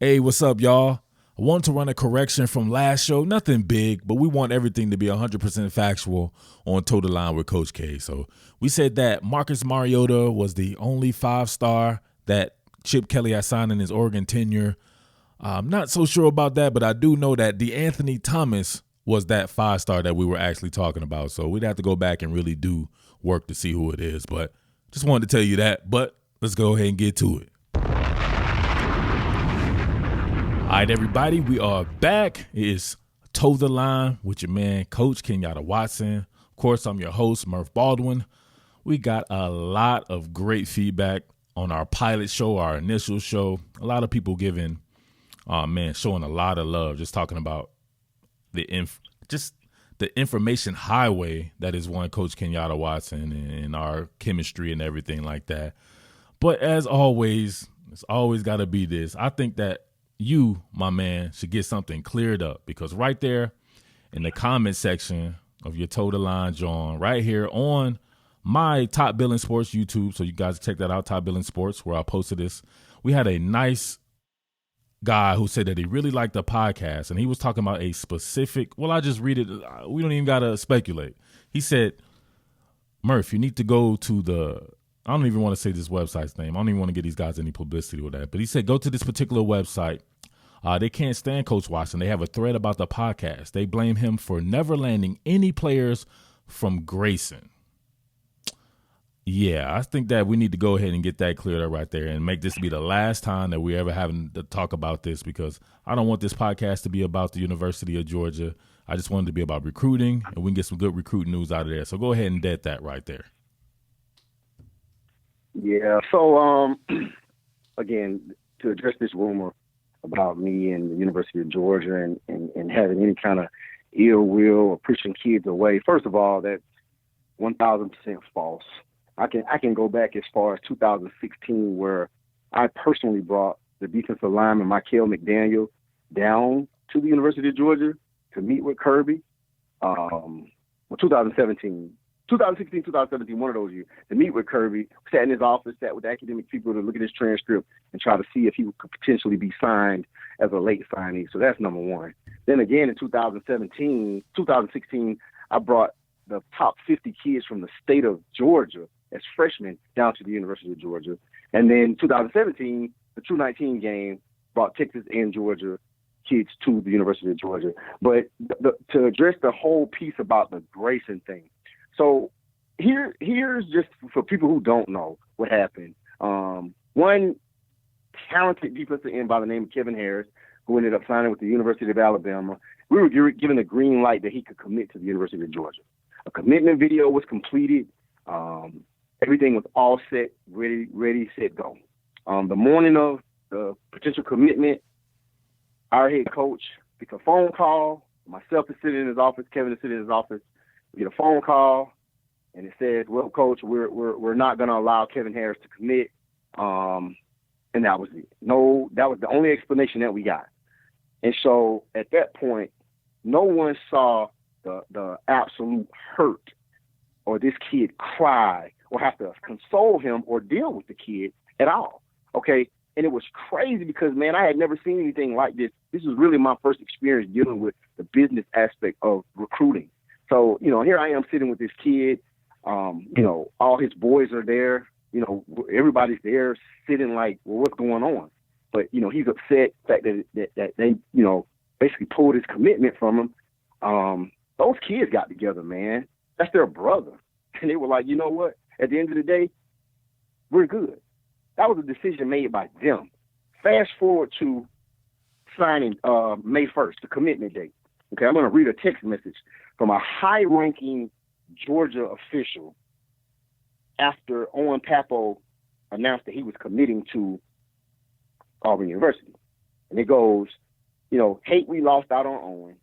Hey, what's up, y'all? I want to run a correction from last show. Nothing big, but we want everything to be 100% factual on Toe the Line with Coach K. So we said that Marcus Mariota was the only 5-star that Chip Kelly had signed in his Oregon tenure. I'm not so sure about that, but I do know that DeAnthony Thomas was that 5-star that we were actually talking about. So we'd have to go back and really do work to see who it is. But just wanted to tell you that. But let's go ahead and get to it. All right, everybody, we are back. It is Toe the Line with your man, Coach Kenyatta Watson. Of course, I'm your host, Murf Baldwin. We got a lot of great feedback on our pilot show, our initial show. A lot of people showing a lot of love, just talking about the information highway that is one Coach Kenyatta Watson and our chemistry and everything like that. But as always, it's always got to be this. I think that you, my man, should get something cleared up, because right there in the comment section of your Toe the Line, John, right here on my Top Billin Sports YouTube, so you guys check that out, Top Billin Sports, where I posted this. We had a nice guy who said that he really liked the podcast, and he was talking about a specific, well, I just read it. We don't even got to speculate. He said, Murf, you need to go to I don't even want to say this website's name. I don't even want to get these guys any publicity with that. But he said, go to this particular website. They can't stand Coach Watson. They have a thread about the podcast. They blame him for never landing any players from Grayson. Yeah, I think that we need to go ahead and get that cleared up right there and make this be the last time that we ever having to talk about this, because I don't want this podcast to be about the University of Georgia. I just want it to be about recruiting, and we can get some good recruiting news out of there. So go ahead and dead that right there. Yeah, so again, to address this rumor about me and the University of Georgia and having any kind of ill will or pushing kids away, first of all, that's 1,000% false. I can go back as far as 2016, where I personally brought the defensive lineman Michael McDaniel down to the University of Georgia to meet with Kirby. 2016, 2017, one of those years, to meet with Kirby, sat in his office, sat with academic people to look at his transcript and try to see if he could potentially be signed as a late signee. So that's number one. Then again, in 2016, I brought the top 50 kids from the state of Georgia as freshmen down to the University of Georgia. And then 2017, the True 19 game brought Texas and Georgia kids to the University of Georgia. But to address the whole piece about the Grayson thing, so here's just for people who don't know what happened. One talented defensive end by the name of Kevin Harris, who ended up signing with the University of Alabama, we were given a green light that he could commit to the University of Georgia. A commitment video was completed. Everything was all set, ready, set, go. The morning of the potential commitment, our head coach gets a phone call. Myself is sitting in his office. Kevin is sitting in his office. We get a phone call, and it says, "Well, Coach, we're not going to allow Kevin Harris to commit." And that was it. No, that was the only explanation that we got. And so at that point, no one saw the absolute hurt or this kid cry or have to console him or deal with the kid at all. Okay. And it was crazy because, man, I had never seen anything like this. This was really my first experience dealing with the business aspect of recruiting. So, here I am sitting with this kid. All his boys are there. Everybody's there sitting like, well, what's going on? But, he's upset the fact that they, basically pulled his commitment from him. Those kids got together, man. That's their brother. And they were like, you know what? At the end of the day, we're good. That was a decision made by them. Fast forward to signing May 1st, the commitment date. Okay, I'm going to read a text message from a high-ranking Georgia official after Owen Pappo announced that he was committing to Auburn University. And it goes, hate we lost out on Owen.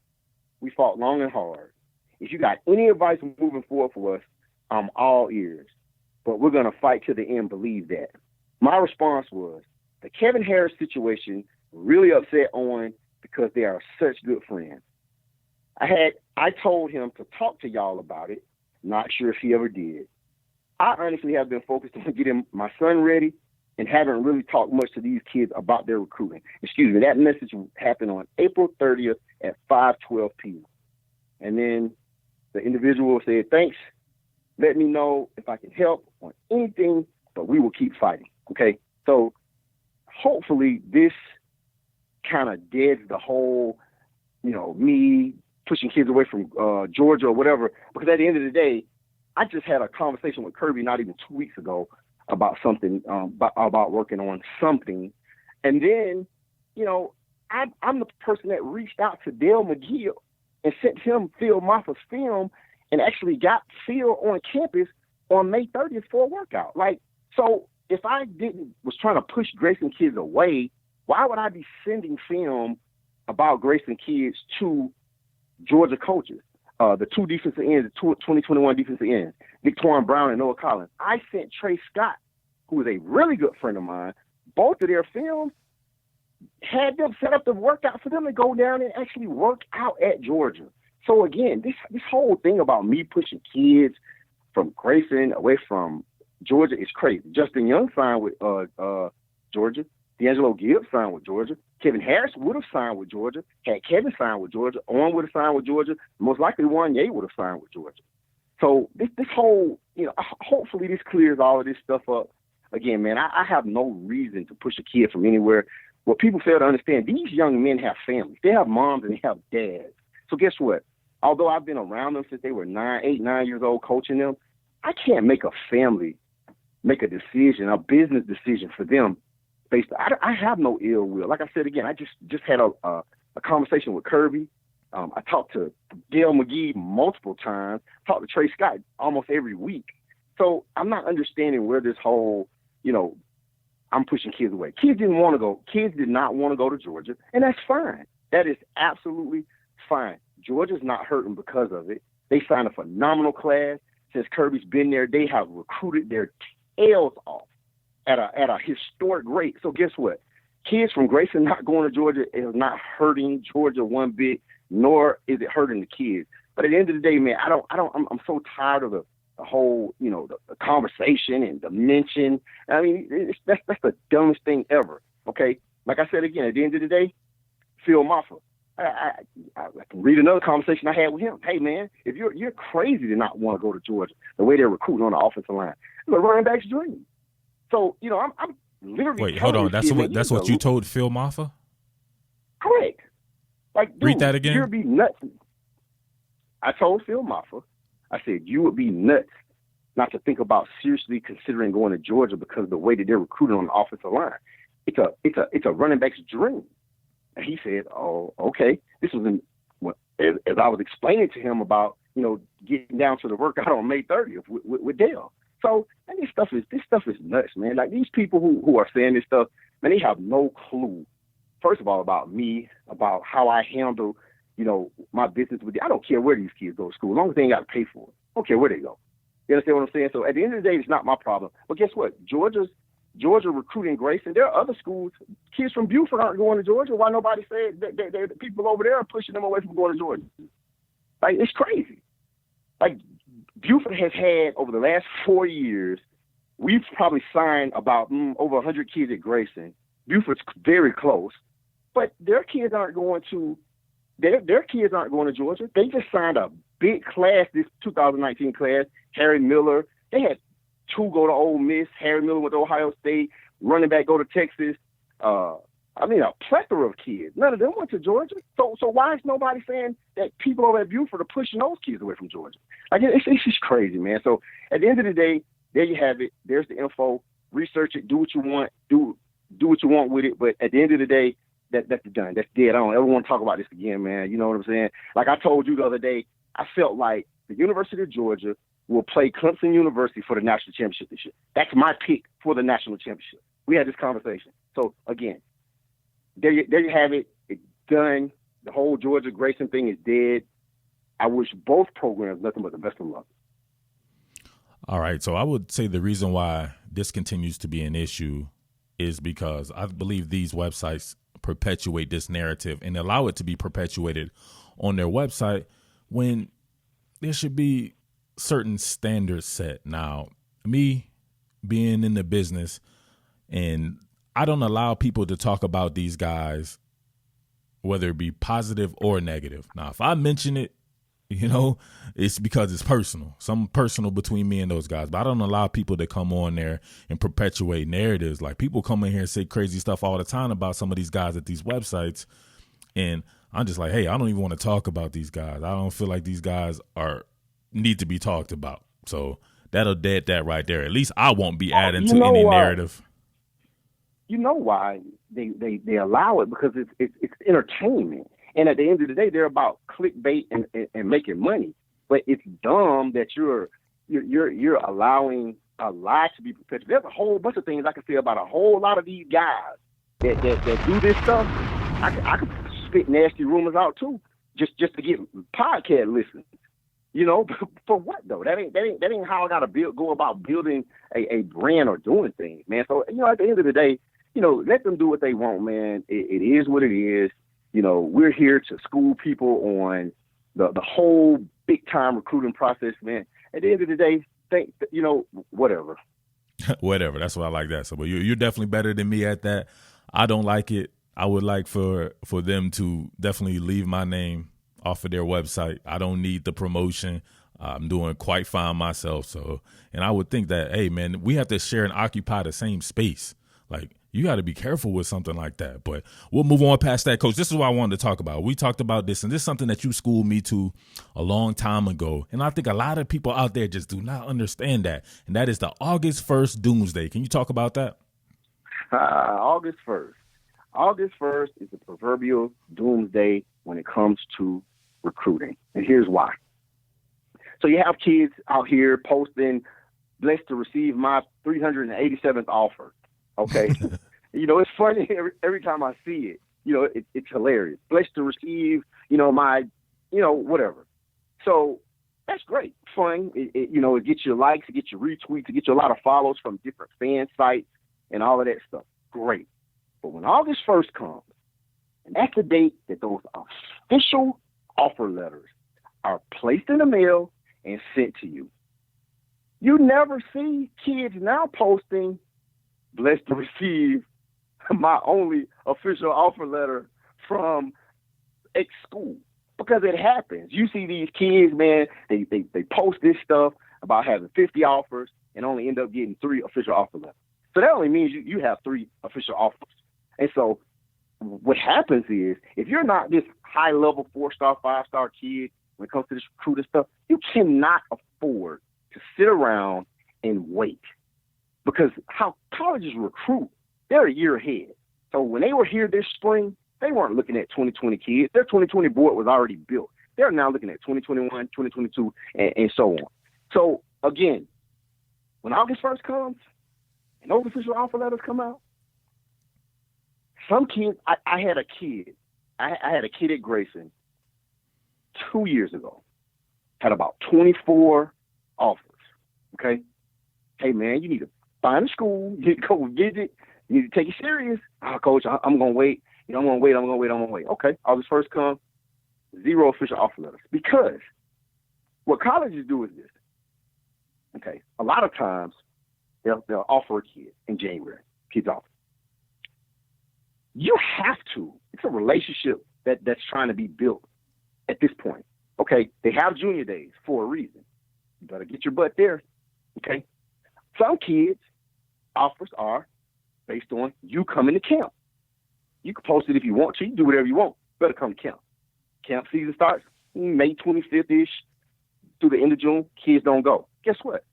We fought long and hard. If you got any advice moving forward for us, I'm all ears. But we're going to fight to the end, believe that. My response was, the Kevin Harris situation really upset Owen because they are such good friends. I told him to talk to y'all about it. Not sure if he ever did. I honestly have been focused on getting my son ready and haven't really talked much to these kids about their recruiting. Excuse me, that message happened on April 30th at 5:12 p.m. And then the individual said, thanks, let me know if I can help on anything, but we will keep fighting, okay? So hopefully this kind of deads the whole, me pushing kids away from Georgia or whatever, because at the end of the day, I just had a conversation with Kirby not even 2 weeks ago about something, about working on something. And then, I'm the person that reached out to Dale McGee and sent him Phil Moffa's film and actually got Phil on campus on May 30th for a workout. Like, so if I was trying to push Grayson kids away, why would I be sending film about Grayson kids to Georgia coaches? The two defensive ends, the 2021 defensive ends, Victorian Brown and Noah Collins. I sent Trey Scott, who is a really good friend of mine, both of their films, had them set up the workout for them to go down and actually work out at Georgia. So again, this whole thing about me pushing kids from Grayson away from Georgia is crazy. Justin Young signed with Georgia. D'Angelo Gibbs signed with Georgia. Kevin Harris would have signed with Georgia. Had Kevin signed with Georgia, Owen would have signed with Georgia. Most likely Wanye would have signed with Georgia. So this whole, hopefully this clears all of this stuff up. Again, man, I have no reason to push a kid from anywhere. What people fail to understand, these young men have families. They have moms and they have dads. So guess what? Although I've been around them since they were 8, 9 years old coaching them, I can't make a family make a decision, a business decision for them. I have no ill will. Like I said, again, I just had a conversation with Kirby. I talked to Dale McGee multiple times, talked to Trey Scott almost every week. So I'm not understanding where this whole, I'm pushing kids away. Kids did not want to go to Georgia, and that's fine. That is absolutely fine. Georgia's not hurting because of it. They signed a phenomenal class. Since Kirby's been there, they have recruited their tails off at a historic rate. So guess what? Kids from Grayson not going to Georgia is not hurting Georgia one bit, nor is it hurting the kids. But at the end of the day, man, I'm so tired of the whole, the conversation and the mention. I mean, that's the dumbest thing ever. Okay. Like I said, again, at the end of the day, Phil Moffa, I can read another conversation I had with him. Hey man, if you're crazy to not want to go to Georgia, the way they're recruiting on the offensive line, it's a running back's dream. So, I'm literally. Wait, hold on. That's what you told Phil Moffa? Correct. Like, dude, read that again. You'd be nuts. I told Phil Moffa, I said, you would be nuts not to think about seriously considering going to Georgia because of the way that they're recruiting on the offensive line. It's a running back's dream. And he said, oh, okay. This was as I was explaining to him about, getting down to the workout on May 30th with Dale. So this stuff is nuts, man. Like these people who are saying this stuff, man, they have no clue. First of all, about me, about how I handle, my business with them. I don't care where these kids go to school, as long as they ain't got to pay for it. I don't care where they go. You understand what I'm saying? So at the end of the day, it's not my problem. But guess what? Georgia recruiting Grayson. There are other schools. Kids from Buford aren't going to Georgia. Why nobody said that the people over there are pushing them away from going to Georgia? Like, it's crazy. Like, Buford has had, over the last 4 years, we've probably signed about over 100 kids at Grayson. Buford's very close. But their kids aren't going to Georgia. They just signed a big class, this 2019 class, Harry Miller. They had 2 go to Ole Miss. Harry Miller went to Ohio State. Running back go to Texas. A plethora of kids. None of them went to Georgia. So why is nobody saying that people over at Buford are pushing those kids away from Georgia? Like, it's just crazy, man. So at the end of the day, there you have it. There's the info. Research it. Do what you want. Do what you want with it. But at the end of the day, that's done. That's dead. I don't ever want to talk about this again, man. You know what I'm saying? Like I told you the other day, I felt like the University of Georgia will play Clemson University for the national championship this year. That's my pick for the national championship. We had this conversation. So again, there you have it. It's done. The whole Georgia Grayson thing is dead. I wish both programs nothing but the best of luck. All right. So I would say the reason why this continues to be an issue is because I believe these websites perpetuate this narrative and allow it to be perpetuated on their website when there should be certain standards set. Now, me being in the business, And I don't allow people to talk about these guys, whether it be positive or negative. Now, if I mention it, it's because it's personal, something personal between me and those guys. But I don't allow people to come on there and perpetuate narratives. Like, people come in here and say crazy stuff all the time about some of these guys at these websites. And I'm just like, hey, I don't even want to talk about these guys. I don't feel like these guys need to be talked about. So that'll dead that right there. At least I won't be adding to any narrative. You know why they allow it? Because it's entertainment. And at the end of the day, they're about clickbait and making money. But it's dumb that you're allowing a lie to be perpetuated. There's a whole bunch of things I can say about a whole lot of these guys that do this stuff. I could spit nasty rumors out too, just to get podcast listens. For what though? That ain't how I gotta go about building a brand or doing things, man. So at the end of the day, let them do what they want, man. It is what it is. We're here to school people on the whole big time recruiting process, man. At the end of the day, whatever. Whatever. That's why I like that. So, but you're definitely better than me at that. I don't like it. I would like for them to definitely leave my name off of their website. I don't need the promotion. I'm doing quite fine myself. So, and I would think that, hey, man, we have to share and occupy the same space. Like, you got to be careful with something like that. But we'll move on past that, Coach. This is what I wanted to talk about. We talked about this, and this is something that you schooled me to a long time ago. And I think a lot of people out there just do not understand that. And that is the August 1st doomsday. Can you talk about that? August 1st. August 1st is the proverbial doomsday when it comes to recruiting. And here's why. So you have kids out here posting, blessed to receive my 387th offer. Okay. It's funny every time I see it, it's hilarious. Blessed to receive, my, whatever. So that's great. Fun. It gets you likes, it gets you retweets, it gets you a lot of follows from different fan sites and all of that stuff. Great. But when August 1st comes, and that's the date that those official offer letters are placed in the mail and sent to you, you never see kids now posting, blessed to receive my only official offer letter from X school. Because it happens. You see these kids, man, they post this stuff about having 50 offers and only end up getting 3 official offer letters. So that only means you have 3 official offers. And so what happens is, if you're not this high-level 4-star, 5-star kid when it comes to this recruiting stuff, you cannot afford to sit around and wait. Because how colleges recruit, they're a year ahead. So when they were here this spring, they weren't looking at 2020 kids. Their 2020 board was already built. They're now looking at 2021, 2022, and so on. So, again, when August 1st comes and those official offer letters come out, some kids, I had a kid at Grayson 2 years ago, had about 24 offers, okay? Hey, man, you need to find a school, you need to go visit, you need to take it serious. Coach, I'm going to wait. I'm going to wait. Okay, August 1st comes, 0 official offer letters. Because what colleges do is this. Okay, a lot of times they'll offer a kid in January, kids offer. You have to. It's a relationship that's trying to be built at this point. Okay, they have junior days for a reason. You better get your butt there. Okay, some kids' offers are based on you coming to camp. You can post it if you want to. You can do whatever you want. Better come to camp. Camp season starts May 25th-ish through the end of June. Kids don't go. Guess what?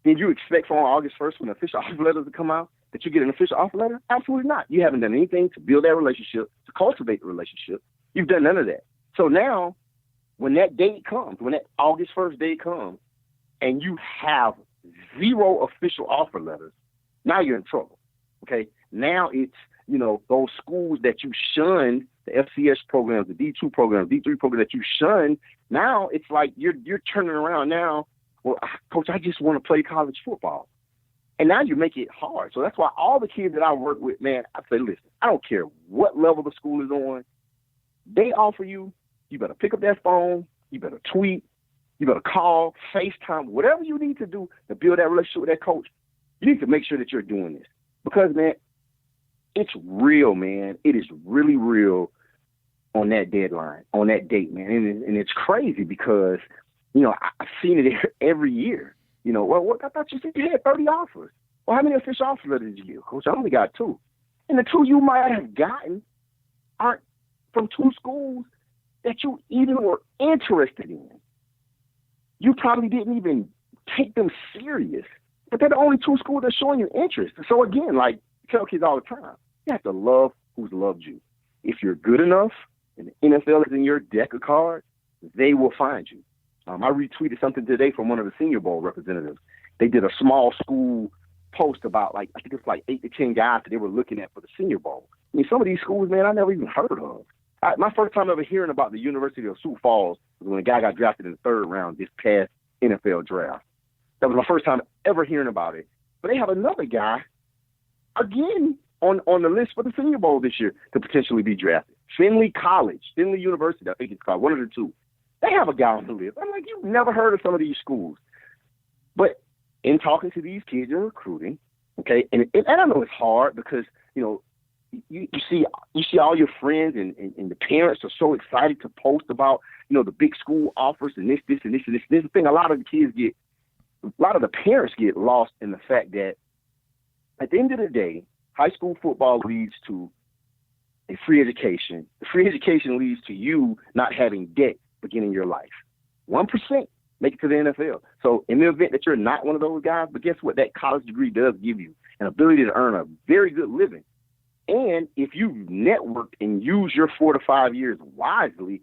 Did you expect from August 1st when the official offer letters come out that you get an official offer letter? Absolutely not. You haven't done anything to build that relationship, to cultivate the relationship. You've done none of that. So now, when that date comes, when that August 1st date comes, and you have 0 official offer letters, now you're in trouble. Okay? Now it's, those schools that you shunned, the FCS programs, the D2 programs, D3 programs that you shunned, now it's like you're turning around now. Well, Coach, I just want to play college football. And now you make it hard. So that's why all the kids that I work with, man, I say, listen, I don't care what level the school is on. They offer you, you better pick up that phone, you better tweet, you better call, FaceTime, whatever you need to do to build that relationship with that coach. You need to make sure that you're doing this. Because, man, it's real, man. It is really real on that deadline, on that date, man. And it's crazy because, I've seen it every year. Well, I thought you said you had 30 offers. Well, how many official offer letters did you get? Coach, I only got 2. And the 2 you might have gotten aren't from 2 schools that you even were interested in. You probably didn't even take them serious. But they're the only 2 schools that's showing you interest. So again, like I tell kids all the time, you have to love who's loved you. If you're good enough and the NFL is in your deck of cards, they will find you. I retweeted something today from one of the Senior Bowl representatives. They did a small school post about I think it's 8 to 10 guys that they were looking at for the Senior Bowl. I mean, some of these schools, man, I never even heard of. My first time ever hearing about the University of Sioux Falls was when a guy got drafted in the 3rd round this past NFL draft. That was my first time ever hearing about it. But they have another guy, again, on the list for the Senior Bowl this year to potentially be drafted. Finley University, I think it's called, one of the 2. They have a guy on the list. I'm like, you've never heard of some of these schools. But in talking to these kids in recruiting, okay, and I know it's hard because, you see all your friends and the parents are so excited to post about, the big school offers and this, and this, and this. This is the thing, a lot of the parents get lost in the fact that at the end of the day, high school football leads to a free education. The free education leads to you not having debt beginning your life. 1% make it to the NFL. So in the event that you're not one of those guys, but guess what? That college degree does give you an ability to earn a very good living. And if you network and use your 4 to 5 years wisely,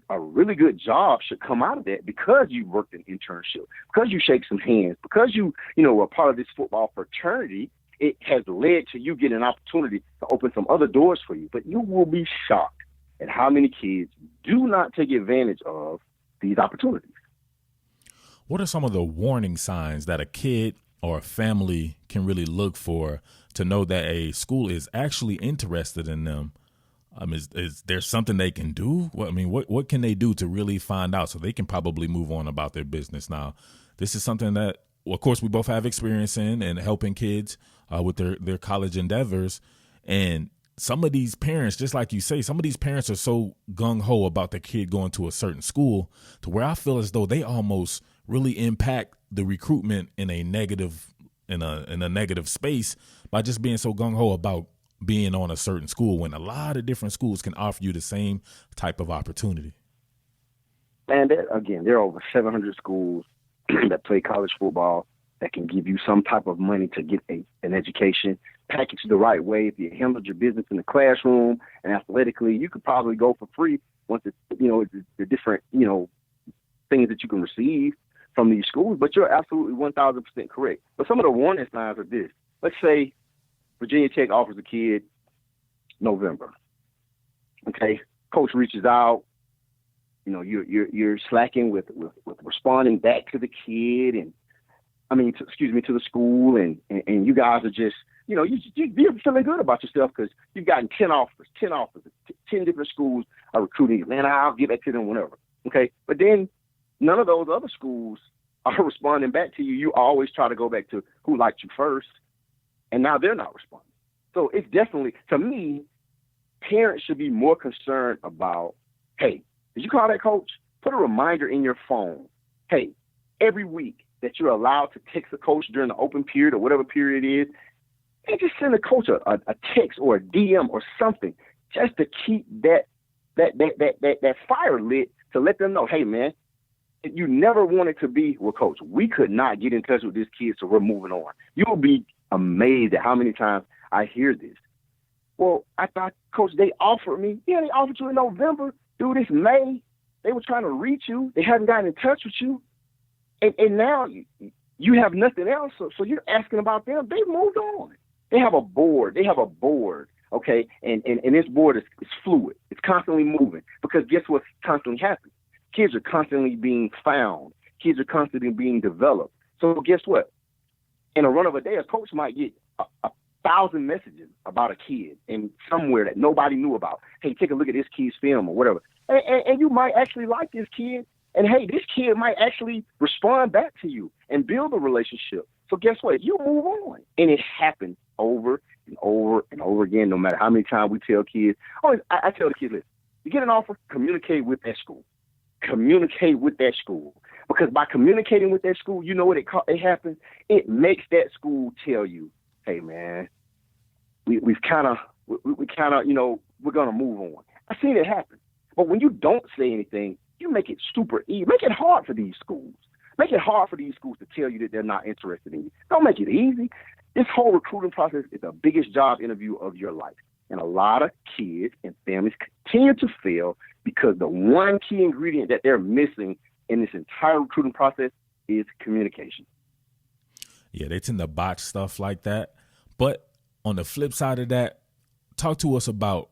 a really good job should come out of that because you worked an internship, because you shake some hands, because you were part of this football fraternity. It has led to you getting an opportunity to open some other doors for you. But you will be shocked at how many kids do not take advantage of these opportunities. What are some of the warning signs that a kid or a family can really look for to know that a school is actually interested in them? Is there something they can do? What can they do to really find out so they can probably move on about their business? Now, this is something that, of course, we both have experience in and helping kids with their college endeavors. And some of these parents, just like you say, some of these parents are so gung-ho about their kid going to a certain school to where I feel as though they almost really impact the recruitment in a negative space by just being so gung-ho about being on a certain school when a lot of different schools can offer you the same type of opportunity. And there are over 700 schools that play college football that can give you some type of money to get an education, packaged the right way. If you handled your business in the classroom and athletically, you could probably go for free once it's, the different, things that you can receive from these schools. But you're absolutely 1,000% correct. But some of the warning signs are this. Let's say Virginia Tech offers a kid November. Okay, coach reaches out. You're slacking with responding back to the kid to the school, and you guys are just, you're feeling good about yourself because you've gotten 10 offers, 10 different schools are recruiting you. Man, I'll get back to them whenever. Okay, but then none of those other schools are responding back to you. You always try to go back to who liked you first, and now they're not responding. So it's definitely, to me, parents should be more concerned about, hey, did you call that coach? Put a reminder in your phone. Hey, every week that you're allowed to text a coach during the open period or whatever period it is, and just send a coach a text or a DM or something just to keep that fire lit, to let them know, hey, man, you never wanted to be with coach. We could not get in touch with this kid, so we're moving on. You'll be amazed at how many times I hear this. Well, I thought, coach, they offered me. Yeah, they offered you in November. Dude, it's May. They were trying to reach you. They hadn't gotten in touch with you. And now you have nothing else. So you're asking about them. They've moved on. They have a board. Okay? And this board is fluid. It's constantly moving because guess what's constantly happening? Kids are constantly being found. Kids are constantly being developed. So guess what? In a run of a day, a coach might get a 1,000 messages about a kid in somewhere that nobody knew about. Hey, take a look at this kid's film or whatever. And you might actually like this kid. And hey, this kid might actually respond back to you and build a relationship. So guess what? You move on. And it happens over and over and over again, no matter how many times we tell kids. I tell the kids, listen, you get an offer, communicate with that school. Communicate with that school. Because by communicating with that school, you know what it happens? It makes that school tell you, hey, man, we've kind of, you know, we're going to move on. I've seen it happen. But when you don't say anything, you make it super easy. Make it hard for these schools. Make it hard for these schools to tell you that they're not interested in you. Don't make it easy. This whole recruiting process is the biggest job interview of your life. And a lot of kids and families continue to fail because the one key ingredient that they're missing in this entire recruiting process is communication. Yeah, they tend to botch stuff like that. But on the flip side of that, talk to us about,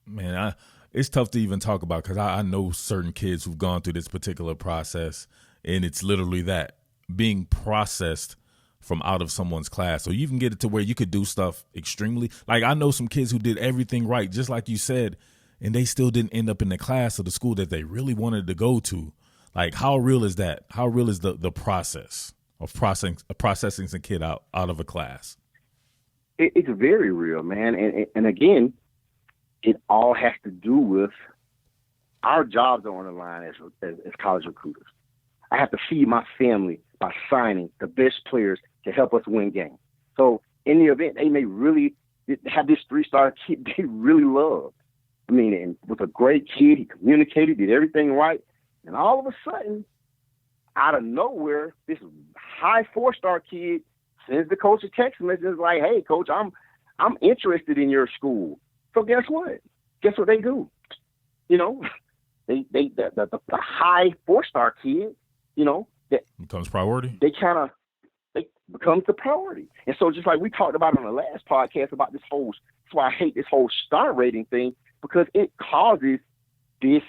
man, it's tough to even talk about because I know certain kids who've gone through this particular process, and it's literally that, being processed from out of someone's class. So you can get it to where you could do stuff extremely. Like I know some kids who did everything right, just like you said, and they still didn't end up in the class of the school that they really wanted to go to. Like how real is that? How real is the process of processing a kid out of a class? It's very real, man. And again, it all has to do with our jobs are on the line as college recruiters. I have to feed my family by signing the best players to help us win games. So in the event, they may really have this 3-star kid they really love. I mean, and was a great kid. He communicated, did everything right. And all of a sudden, out of nowhere, this high 4-star kid sends the coach a text message like, hey, coach, I'm interested in your school. So guess what? Guess what they do? You know, the high 4-star kid, you know, that becomes priority. They becomes the priority. And so just like we talked about on the last podcast about this whole, that's why I hate this whole star rating thing, because it causes this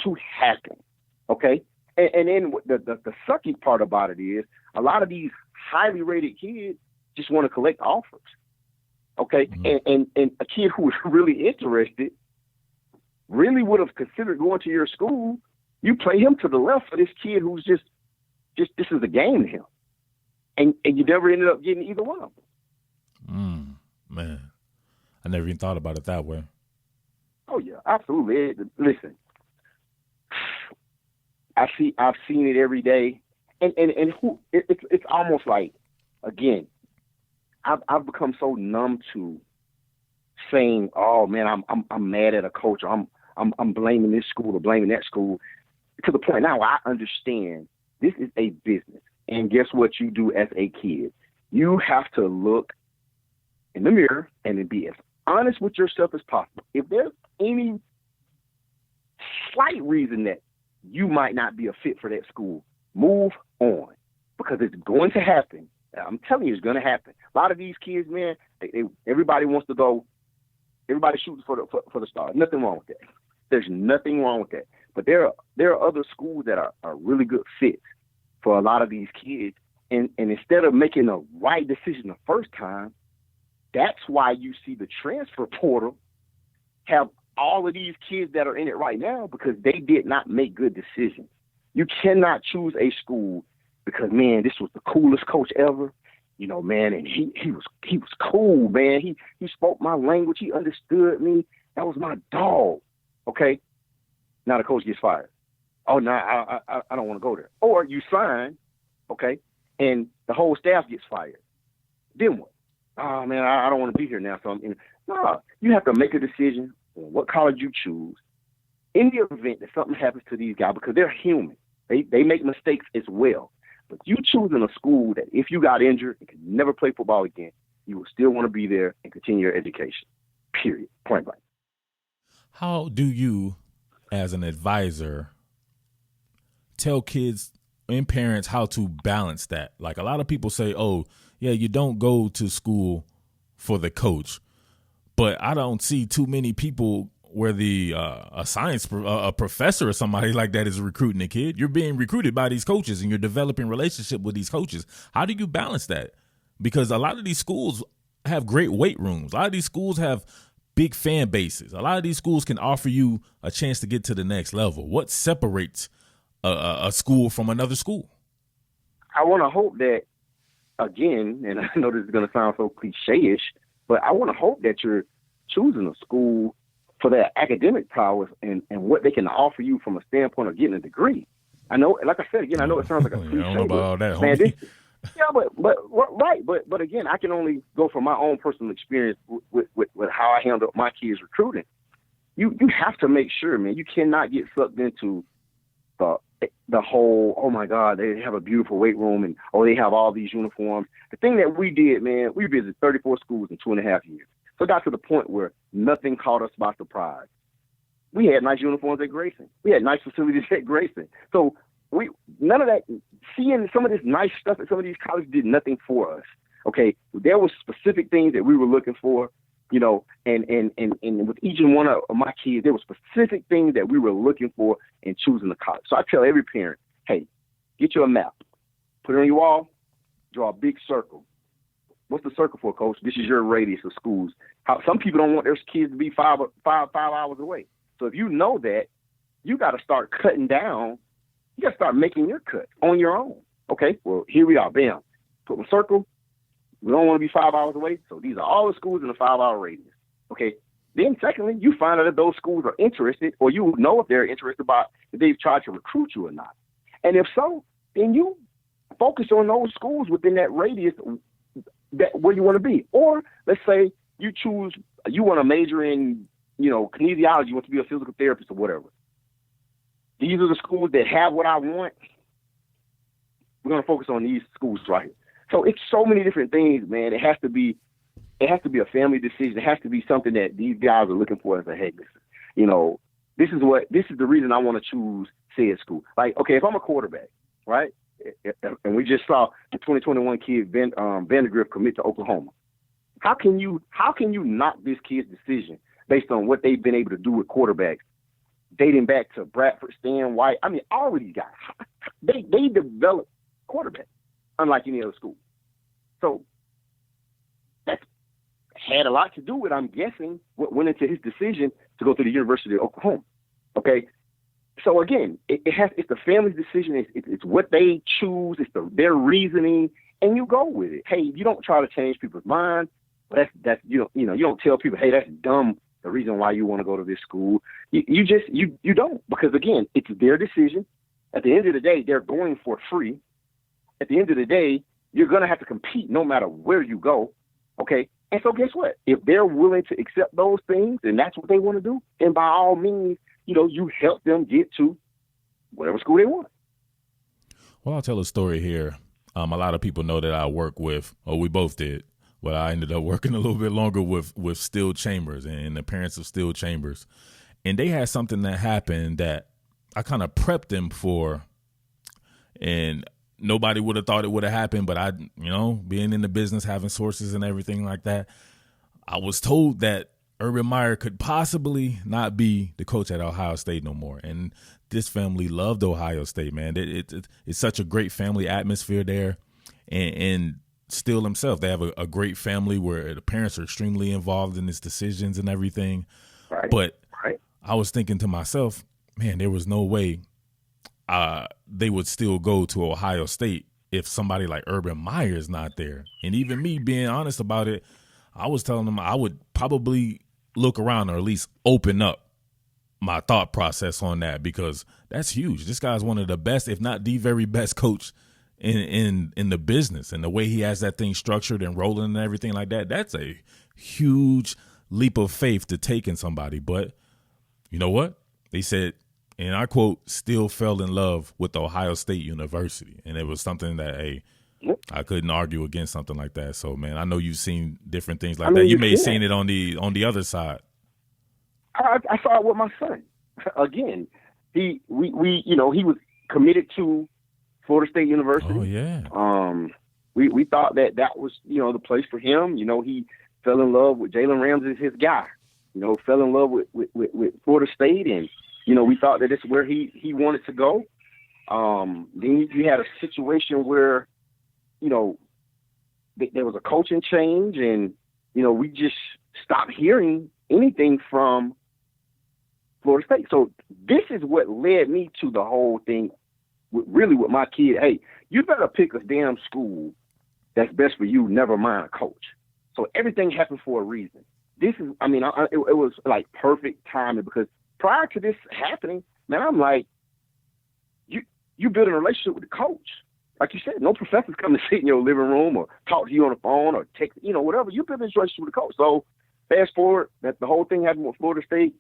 to happen. Okay. And then the sucky part about it is a lot of these highly rated kids just want to collect offers. Okay. Mm-hmm. And a kid who was really interested really would have considered going to your school. You play him to the left for this kid who's just this is a game to him. And you never ended up getting either one of them. Man, I never even thought about it that way. Oh yeah, absolutely. Listen, I've seen it every day, and it's almost like, again, I've become so numb to saying, oh man, I'm mad at a coach, or I'm blaming this school or blaming that school, to the point now I understand this is a business. And guess what you do as a kid? You have to look in the mirror and be as honest with yourself as possible. If there's any slight reason that you might not be a fit for that school, move on, because it's going to happen. I'm telling you, it's going to happen. A lot of these kids, man, everybody wants to go. Everybody shoots for the stars. Nothing wrong with that. There's nothing wrong with that. But there are other schools that are really good fits for a lot of these kids. And instead of making the right decision the first time, that's why you see the transfer portal have all of these kids that are in it right now, because they did not make good decisions. You cannot choose a school because, man, this was the coolest coach ever, you know, man, and he was cool, man. He spoke my language. He understood me. That was my dog. Okay. Now the coach gets fired. Oh, no, I don't want to go there. Or you sign, okay, and the whole staff gets fired. Then what? Oh, man, I don't want to be here now. So no, you have to make a decision on what college you choose in the event that something happens to these guys, because they're human. They make mistakes as well. But you choosing a school that if you got injured and could never play football again, you will still want to be there and continue your education, period, point blank. How do you, as an advisor, tell kids and parents how to balance that? Like a lot of people say, oh, yeah, you don't go to school for the coach. But I don't see too many people where a professor or somebody like that is recruiting a kid. You're being recruited by these coaches and you're developing relationship with these coaches. How do you balance that? Because a lot of these schools have great weight rooms. A lot of these schools have big fan bases. A lot of these schools can offer you a chance to get to the next level. What separates a school from another school? I want to hope that, again, and I know this is going to sound so cliche-ish, But I want to hope that you're choosing a school for their academic prowess and what they can offer you from a standpoint of getting a degree. I know, like I said, again, I know it sounds like a cliche. I don't know about all that, man, homie. But again, I can only go from my own personal experience with how I handle my kids recruiting. You have to make sure, man, you cannot get sucked into the whole, oh my God, they have a beautiful weight room and they have all these uniforms. The thing that we did, man, we visited 34 schools in 2.5 years. So it got to the point where nothing caught us by surprise. We had nice uniforms at Grayson. We had nice facilities at Grayson. So none of that, seeing some of this nice stuff at some of these colleges did nothing for us. Okay, there were specific things that we were looking for, you know, and with each and one of my kids, there were specific things that we were looking for in choosing the college. So I tell every parent, hey, get you a map, put it on your wall, draw a big circle. What's the circle for, Coach? This is your radius of schools. Some people don't want their kids to be five hours away. So if you know that, you got to start cutting down. You got to start making your cut on your own. Okay, well, here we are. Bam. Put my circle. We don't want to be 5 hours away. So these are all the schools in a 5-hour radius. Okay. Then secondly, you find out if those schools are interested, or you know if they're interested about if they've tried to recruit you or not. And if so, then you focus on those schools within that radius that where you want to be. Or let's say you want to major in, you know, kinesiology, you want to be a physical therapist or whatever. These are the schools that have what I want. We're going to focus on these schools right here. So it's so many different things, man. It has to be a family decision. It has to be something that these guys are looking for as a, hey, listen, you know, this is the reason I want to choose said school. Like, okay, if I'm a quarterback, right? And we just saw the 2021 kid, Vandergrift, commit to Oklahoma. How can you knock this kid's decision based on what they've been able to do with quarterbacks dating back to Bradford, Stan White? I mean, all of these guys, they develop quarterbacks unlike any other school. So that's had a lot to do with, I'm guessing, what went into his decision to go to the University of Oklahoma. Okay. So again, it's the family's decision. It's what they choose. It's their reasoning, and you go with it. Hey, you don't try to change people's minds. That's you don't tell people, hey, that's dumb. The reason why you want to go to this school, you don't, because again, it's their decision. At the end of the day, they're going for free. At the end of the day, you're gonna have to compete no matter where you go. Okay. And so guess what? If they're willing to accept those things and that's what they want to do, then by all means, you know, you help them get to whatever school they want. Well, I'll tell a story here. A lot of people know that I work with, or we both did, but I ended up working a little bit longer with Steel Chambers and the parents of Steel Chambers. And they had something that happened that I kind of prepped them for, and nobody would have thought it would have happened, but I, you know, being in the business, having sources and everything like that, I was told that Urban Meyer could possibly not be the coach at Ohio State no more. And this family loved Ohio State, man. It's such a great family atmosphere there. And Steele himself, they have a great family where the parents are extremely involved in his decisions and everything. Right. But I was thinking to myself, man, there was no way they would still go to Ohio State if somebody like Urban Meyer is not there. And even me being honest about it, I was telling them I would probably look around or at least open up my thought process on that, because that's huge. This guy's one of the best, if not the very best coach in the business, and the way he has that thing structured and rolling and everything like that, that's a huge leap of faith to take in somebody. But you know what? They said, and I quote, still fell in love with Ohio State University. And it was something that, hey, I couldn't argue against something like that. So, man, I know you've seen different things like that. You may have seen it on the other side. I saw it with my son. Again, he was committed to Florida State University. Oh, yeah. We thought that was, the place for him. He fell in love with Jalen Ramsey, his guy. Fell in love with Florida State, and we thought that this is where he wanted to go. Then you had a situation where, there was a coaching change, and we just stopped hearing anything from Florida State. So this is what led me to the whole thing, really with my kid. Hey, you better pick a damn school that's best for you, never mind a coach. So everything happened for a reason. This is, I mean, it was like perfect timing because prior to this happening, man, I'm like, you build a relationship with the coach. Like you said, no professors come to sit in your living room or talk to you on the phone or text, whatever. You build a relationship with the coach. So fast forward, that the whole thing happened with Florida State.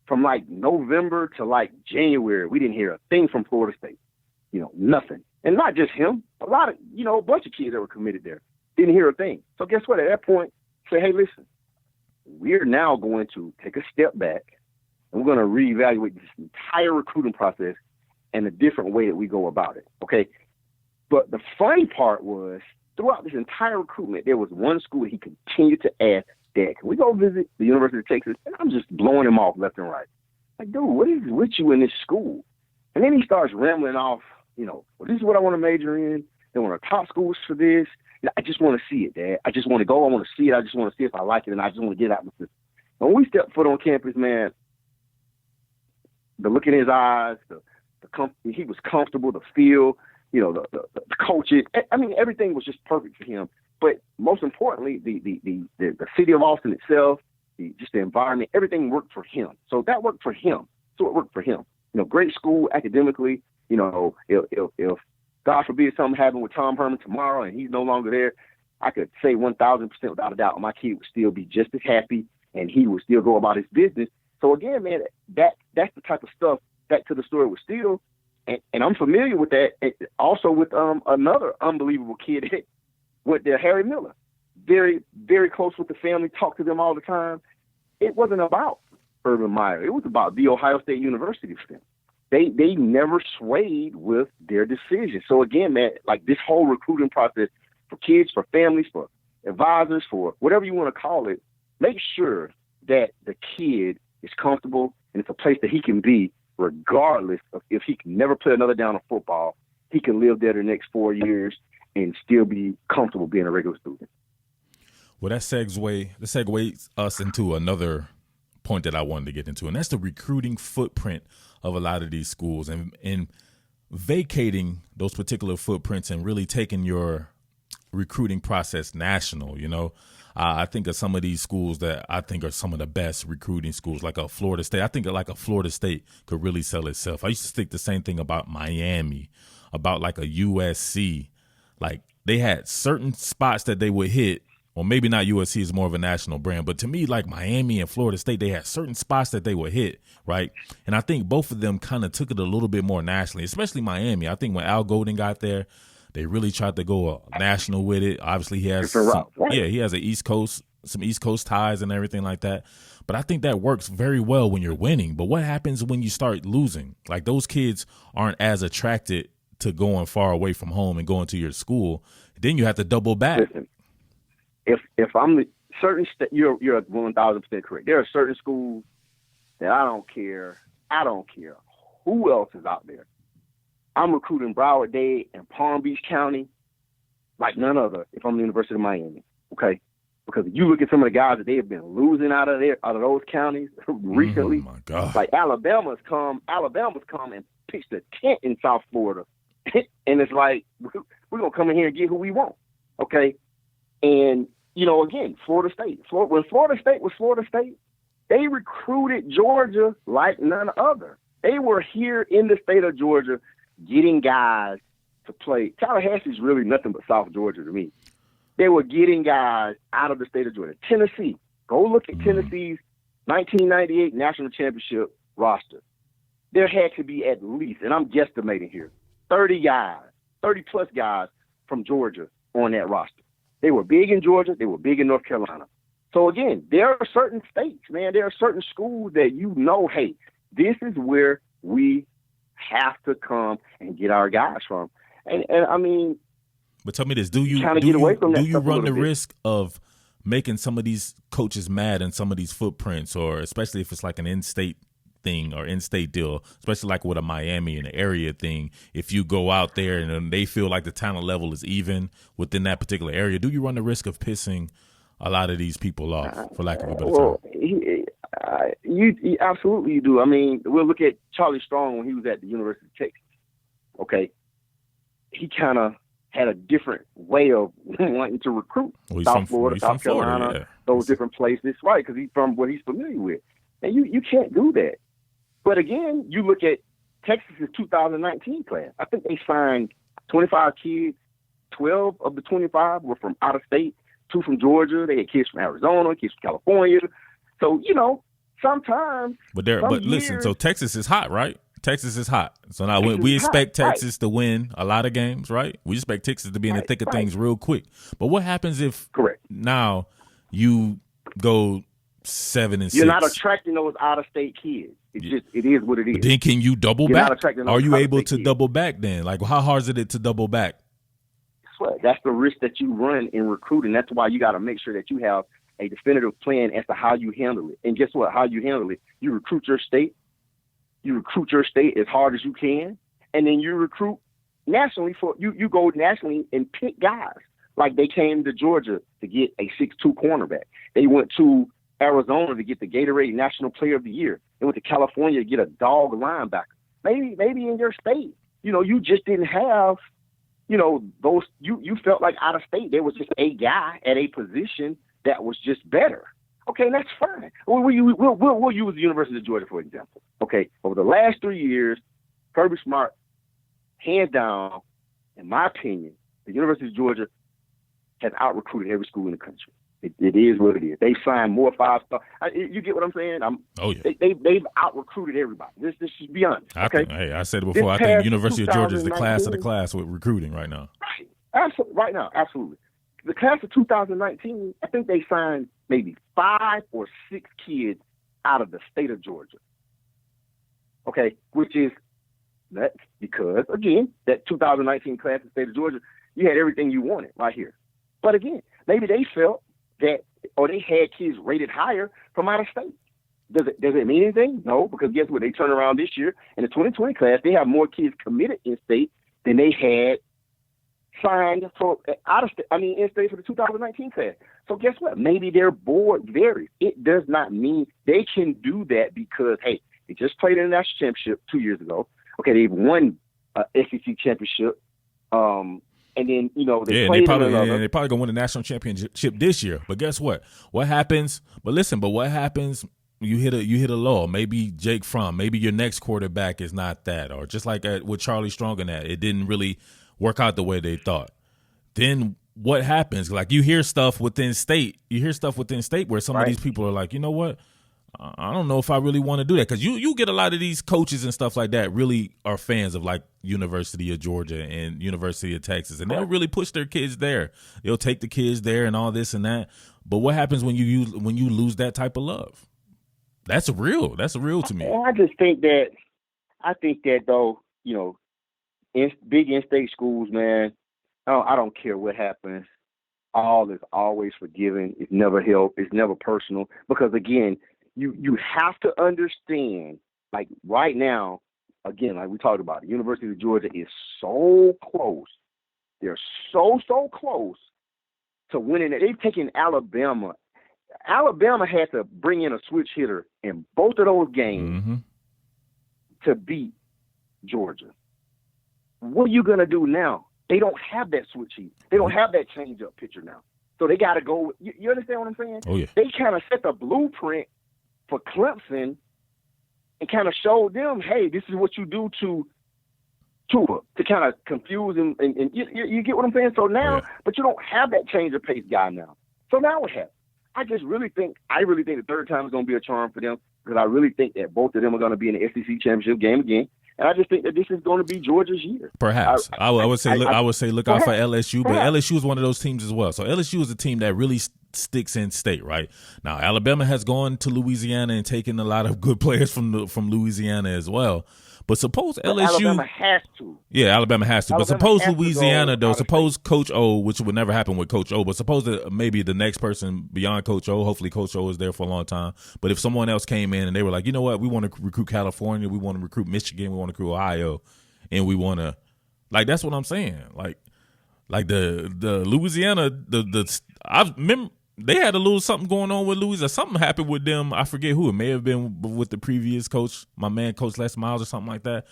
From like November to like January, we didn't hear a thing from Florida State. Nothing. And not just him, a lot of, a bunch of kids that were committed there didn't hear a thing. So guess what? At that point, say, hey, listen, we're now going to take a step back and we're going to reevaluate this entire recruiting process and a different way that we go about it. Okay. But the funny part was throughout this entire recruitment, there was one school he continued to ask, Dad, can we go visit the University of Texas? And I'm just blowing him off left and right. Like, dude, what is with you in this school? And then he starts rambling off, well, this is what I want to major in. They're one of the top schools for this. I just want to see it, Dad. I just want to go. I want to see it. I just want to see if I like it, and I just want to get out of the system. When we stepped foot on campus, man, the look in his eyes, he was comfortable, the feel, the coaches. I mean, everything was just perfect for him. But most importantly, the city of Austin itself, just the environment, everything worked for him. So that worked for him. So it worked for him. Great school academically. If God forbid something happened with Tom Herman tomorrow and he's no longer there, I could say 1,000% without a doubt my kid would still be just as happy and he would still go about his business. So again, man, that's the type of stuff. Back to the story with Steele, and I'm familiar with that. Also with another unbelievable kid that went there, Harry Miller. Very, very close with the family, talked to them all the time. It wasn't about Urban Meyer. It was about the Ohio State University for them. They never swayed with their decision. So again, man, like this whole recruiting process for kids, for families, for advisors, for whatever you want to call it, make sure that the kid is comfortable and it's a place that he can be regardless of if he can never play another down of football. He can live there the next 4 years and still be comfortable being a regular student. Well, that segues us into another point that I wanted to get into, and that's the recruiting footprint of a lot of these schools and vacating those particular footprints and really taking your recruiting process national. I think of some of these schools that I think are some of the best recruiting schools, like a Florida State. I think like a Florida State could really sell itself. I used to think the same thing about Miami, about like a USC. Like they had certain spots that they would hit, or maybe not. USC is more of a national brand, but to me, like Miami and Florida State, they had certain spots that they would hit, right? And I think both of them kind of took it a little bit more nationally, especially Miami. I think when Al Golden got there, they really tried to go national with it. Obviously, he has he has some East Coast ties and everything like that. But I think that works very well when you're winning. But what happens when you start losing? Like those kids aren't as attracted to going far away from home and going to your school. Then you have to double back. Listen, if I'm the certain you're 1,000% correct. There are certain schools that I don't care who else is out there. I'm recruiting Broward Day and Palm Beach County like none other if I'm the University of Miami, okay? Because if you look at some of the guys that they have been losing out of those counties recently, oh my God. Like Alabama's come and pitched a tent in South Florida. And it's like, we're going to come in here and get who we want, okay? And, again, Florida State. When Florida State was Florida State, they recruited Georgia like none other. They were here in the state of Georgia getting guys to play. Tallahassee's really nothing but South Georgia to me. They were getting guys out of the state of Georgia. Tennessee. Go look at Tennessee's 1998 national championship roster. There had to be at least, and I'm guesstimating here, 30 plus guys from Georgia on that roster. They were big in Georgia. They were big in North Carolina. So again, there are certain states, man, there are certain schools that hey, this is where we have to come and get our guys from. And I mean, but tell me this: do you run the risk of making some of these coaches mad in some of these footprints, or especially if it's like an in-state thing or in-state deal, especially like with a Miami and an area thing? If you go out there and they feel like the talent level is even within that particular area, do you run the risk of pissing a lot of these people off, for lack of a better term? You absolutely do. I mean, we'll look at Charlie Strong when he was at the University of Texas. Okay, he kind of had a different way of wanting to recruit. Well, South Florida, South Carolina, yeah. those different places, right? Because he's from what he's familiar with. And you can't do that. But again, you look at Texas's 2019 class. I think they signed 25 kids. 12 of the 25 were from out of state, 2 from Georgia. They had kids from Arizona, kids from California. So, sometimes. But listen, so Texas is hot, right? Texas is hot. So now we expect Texas to win a lot of games, right? We expect Texas to be in the thick of things real quick. But what happens if now you go 7-6? You're not attracting those out-of-state kids. It is what it is. But then can you double You're back? Are you able to double back then? Like, how hard is it to double back? That's the risk that you run in recruiting. That's why you got to make sure that you have a definitive plan as to how you handle it. And guess what? How you handle it, you recruit your state. You recruit your state as hard as you can, and then you recruit nationally you go nationally and pick guys. Like they came to Georgia to get a 6'2" cornerback. They went to Arizona to get the Gatorade National Player of the Year. They went to California to get a dog linebacker. Maybe in your state, you just didn't have, those. You felt like out of state there was just a guy at a position that was just better. Okay, that's fine. We'll use the University of Georgia for example. Okay, over the last 3 years, Kirby Smart, hands down, in my opinion, the University of Georgia has out-recruited every school in the country. It is what it is. They've signed more 5-star. You get what I'm saying? They've out-recruited everybody. This should be honest. Okay? I said it before. I think University of Georgia is the class of the class with recruiting right now. Right. Absolutely. Right now, absolutely. The class of 2019, I think they signed maybe 5 or 6 kids out of the state of Georgia. Okay, that's because, again, that 2019 class in the state of Georgia, you had everything you wanted right here. But again, maybe they felt that, or they had kids rated higher from out of state. Does it mean anything? No, because guess what? They turn around this year in the 2020 class, they have more kids committed in state than they had signed for in state for the 2019 class. So guess what? Maybe their board varies. It does not mean they can do that because, hey, they just played in the national championship 2 years ago. Okay, they've won SEC championship. And then, they probably gonna win the national championship this year. But guess what? What happens? But what happens? You hit a lull. Maybe Jake Fromm. Maybe your next quarterback is not that, or just like with Charlie Strong and that, it didn't really work out the way they thought. Then what happens? Like you hear stuff within state. Where some of these people are like, you know what? I don't know if I really want to do that, because you get a lot of these coaches and stuff like that really are fans of like University of Georgia and University of Texas, and they'll really push their kids there. They'll take the kids there and all this and that. But what happens when you lose that type of love? That's real. That's real to me. I think that though, in big in-state schools, man, I don't care what happens. All is always forgiven. It's never help. It's never personal. Because again, you have to understand, like right now, again, like we talked about, the University of Georgia is so close. They're so close to winning it. They've taken Alabama. Alabama had to bring in a switch hitter in both of those games to beat Georgia. What are you going to do now? They don't have that switch hitter. They don't have that change-up pitcher now. So they got to go. You understand what I'm saying? Oh, yeah. They kind of set the blueprint for Clemson and kind of showed them, hey, this is what you do to Tua, to kind of confuse and you get what I'm saying? So now, but you don't have that change of pace guy now. So now what happens? I really think the third time is going to be a charm for them, because I really think that both of them are going to be in the SEC championship game again. And I just think that this is going to be Georgia's year. Perhaps. I would say look out for LSU, but LSU is one of those teams as well. So LSU is a team that really sticks in state, right? Now, Alabama has gone to Louisiana and taken a lot of good players from Louisiana as well. But suppose LSU... Alabama has to. Yeah, Alabama has to. But suppose Louisiana, though, suppose Coach O, which would never happen with Coach O, but suppose that maybe the next person beyond Coach O, hopefully Coach O is there for a long time, but if someone else came in and they were like, you know what, we want to recruit California, we want to recruit Michigan, we want to recruit Ohio, and we want to... Like, that's what I'm saying. Like the Louisiana, I remember... They had a little something going on with Louisiana. Something happened with them. I forget who. It may have been with the previous coach, my man, Coach Les Miles or something like that.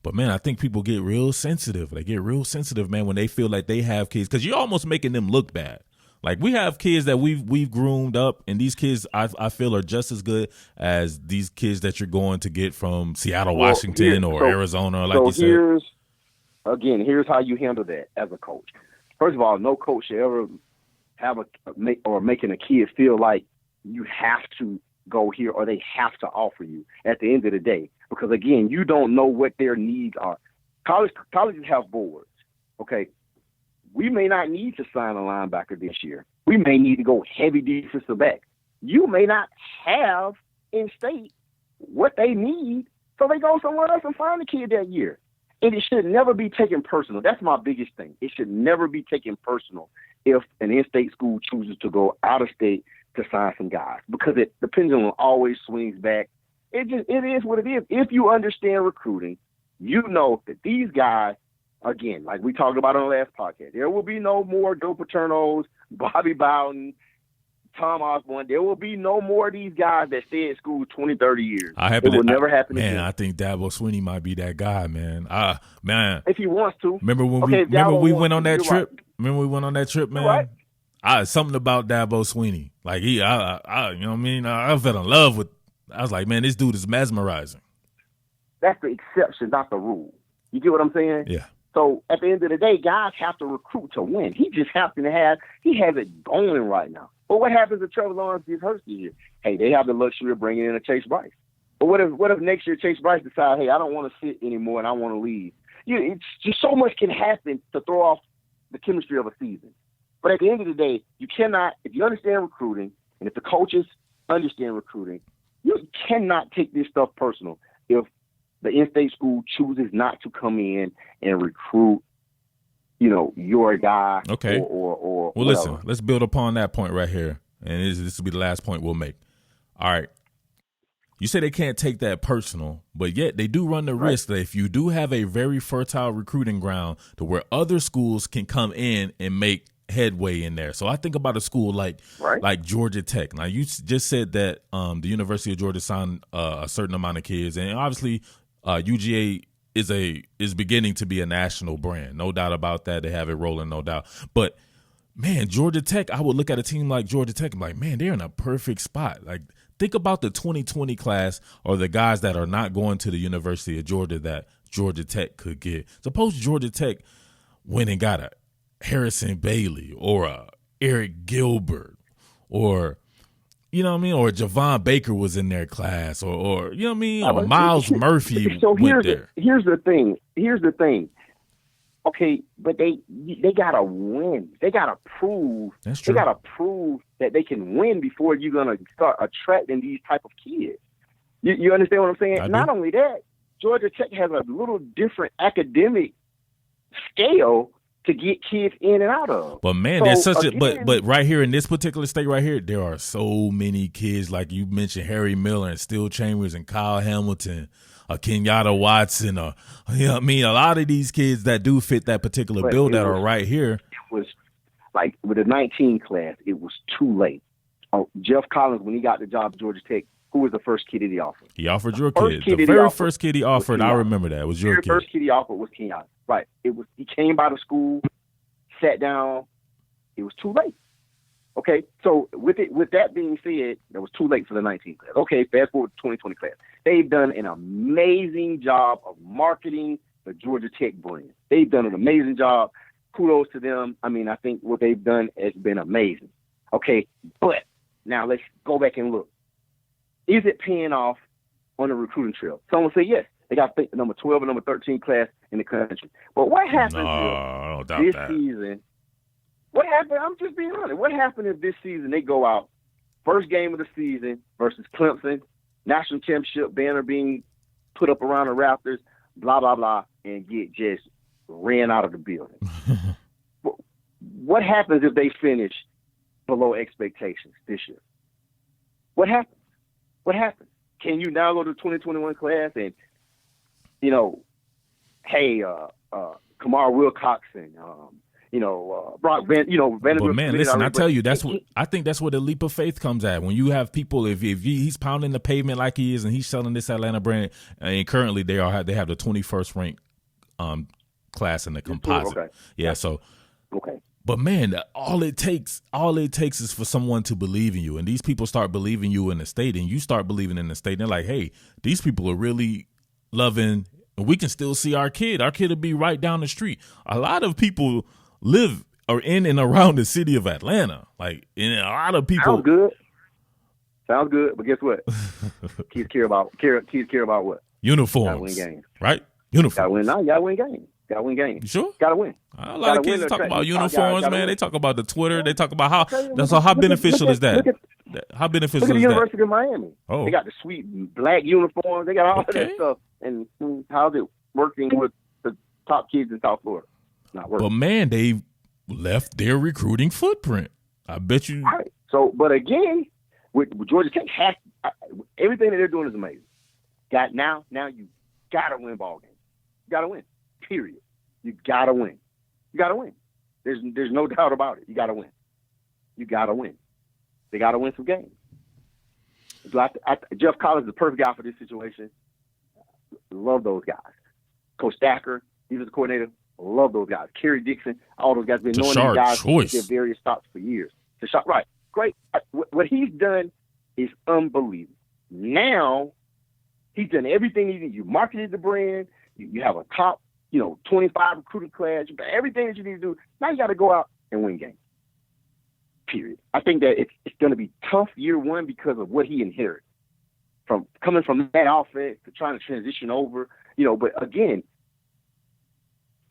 But, man, I think people get real sensitive. They get real sensitive, man, when they feel like they have kids, because you're almost making them look bad. Like, we have kids that we've groomed up, and these kids I feel are just as good as these kids that you're going to get from Seattle, Washington, or Arizona, like you said. Here's how you handle that as a coach. First of all, no coach should ever have making a kid feel like you have to go here or they have to offer you at the end of the day. Because, again, you don't know what their needs are. Colleges have boards, okay? We may not need to sign a linebacker this year. We may need to go heavy defensive back. You may not have in state what they need, so they go somewhere else and find a kid that year. And it should never be taken personal. That's my biggest thing. It should never be taken personal if an in-state school chooses to go out of state to sign some guys, because the pendulum always swings back. It is what it is. If you understand recruiting, you know that these guys, again, like we talked about on the last podcast, there will be no more Joe Paternos, Bobby Bowden, Tom Osborne. There will be no more of these guys that stay at school 20, 30 years. It will never happen again. Man, I think Dabo Swinney might be that guy, man. Man. If he wants to. Remember when we went on that trip? Right. Remember we went on that trip, man? Right. Something about Dabo Swinney. Like, you know what I mean? I fell in love with, I was like, man, this dude is mesmerizing. That's the exception, not the rule. You get what I'm saying? Yeah. So at the end of the day, guys have to recruit to win. He just happens to has it going right now. But what happens if Trevor Lawrence gets hurt this year? Hey, they have the luxury of bringing in a Chase Bryce. But what if next year Chase Bryce decides, hey, I don't want to sit anymore and I want to leave? It's just so much can happen to throw off the chemistry of a season. But at the end of the day, you cannot, if you understand recruiting, and if the coaches understand recruiting, you cannot take this stuff personal if the in-state school chooses not to come in and recruit, your guy. Okay. Or well, listen, let's build upon that point right here. And this will be the last point we'll make. All right. You say they can't take that personal, but yet they do run the risk that if you do have a very fertile recruiting ground to where other schools can come in and make headway in there. So I think about a school like Georgia Tech. Now, you just said that the University of Georgia signed a certain amount of kids, and obviously UGA is beginning to be a national brand. No doubt about that. They have it rolling, no doubt. But, man, Georgia Tech, I would look at a team like Georgia Tech and be like, man, they're in a perfect spot. Like, think about the 2020 class or the guys that are not going to the University of Georgia that Georgia Tech could get. Suppose Georgia Tech went and got a Harrison Bailey or a Eric Gilbert or, you know what I mean, or Javon Baker was in their class or you know what I mean, or Miles Murphy went there. Here's the thing. Okay, but they gotta win. They gotta prove. That's true. They gotta prove that they can win before you're gonna start attracting these type of kids. You understand what I'm saying? Not only that, Georgia Tech has a little different academic scale to get kids in and out of. But man, there's such but right here in this particular state right here, there are so many kids, like you mentioned, Harry Miller and Still Chambers and Kyle Hamilton, Kenyatta Watson, you know what I mean? A lot of these kids that do fit that particular bill that are right here. It was like with the 19 class, it was too late. Jeff Collins, when he got the job at Georgia Tech, who was the first kid that he offered? He offered your kid. The very first kid he offered, I remember that, was your kid. The first kid he offered was Kenyatta. Right. He came by the school, sat down. It was too late. Okay. So with that being said, it was too late for the 19 class. Okay. Fast forward to 2020 class. They've done an amazing job of marketing the Georgia Tech brand. They've done an amazing job. Kudos to them. I mean, I think what they've done has been amazing. Okay. But now let's go back and look. Is it paying off on the recruiting trail? Someone say yes. They got number 12 and number 13 class in the country. But what happened this season? What happened? I'm just being honest. What happened if this season they go out, first game of the season versus Clemson, national championship banner being put up around the Raptors, blah, blah, blah, and get just ran out of the building? What happens if they finish below expectations this year? What happens? What happens? Can you now go to the 2021 class and, hey, Kamar Wilcoxon, Brock Van, Vanderbilt. But man, listen, I tell you, I think that's where the leap of faith comes at. When you have people, if he's pounding the pavement like he is, and he's selling this Atlanta brand, and currently they have the 21st ranked class in the composite. Okay. Yeah, so okay. But man, all it takes is for someone to believe in you, and these people start believing you in the state, and you start believing in the state. And they're like, hey, these people are really loving, and we can still see our kid. Our kid will be right down the street. A lot of people live or in and around the city of Atlanta. Like, and a lot of people. Sounds good. But guess what? Kids care about what? Uniforms. Gotta win games. Right? Uniforms. Gotta win. No, you gotta win games. Gotta win games. You sure? Gotta win. A lot of kids talk about uniforms, man. They talk about the Twitter. They talk about how beneficial is that? How beneficial is that? Look at the University of Miami. Oh. They got the sweet black uniforms. They got all of that stuff. And how's it working with the top kids in South Florida? Not working. But man, they left their recruiting footprint. I bet you. All right. So, but again, with Georgia Tech, everything that they're doing is amazing. Now you gotta win ball games. You gotta win. Period. You gotta win. You gotta win. There's no doubt about it. You gotta win. You gotta win. They gotta win some games. Jeff Collins is the perfect guy for this situation. Love those guys. Coach Stacker, he was the coordinator. Love those guys. Kerry Dixon, all those guys. Been knowing these guys at their various stops for years. Right. Great. What he's done is unbelievable. Now, he's done everything he did. You marketed the brand. You have a top, 25 recruiting class. You got everything that you need to do. Now you got to go out and win games. Period. I think that it's going to be tough year one because of what he inherited. From coming from that offense to trying to transition over, but again,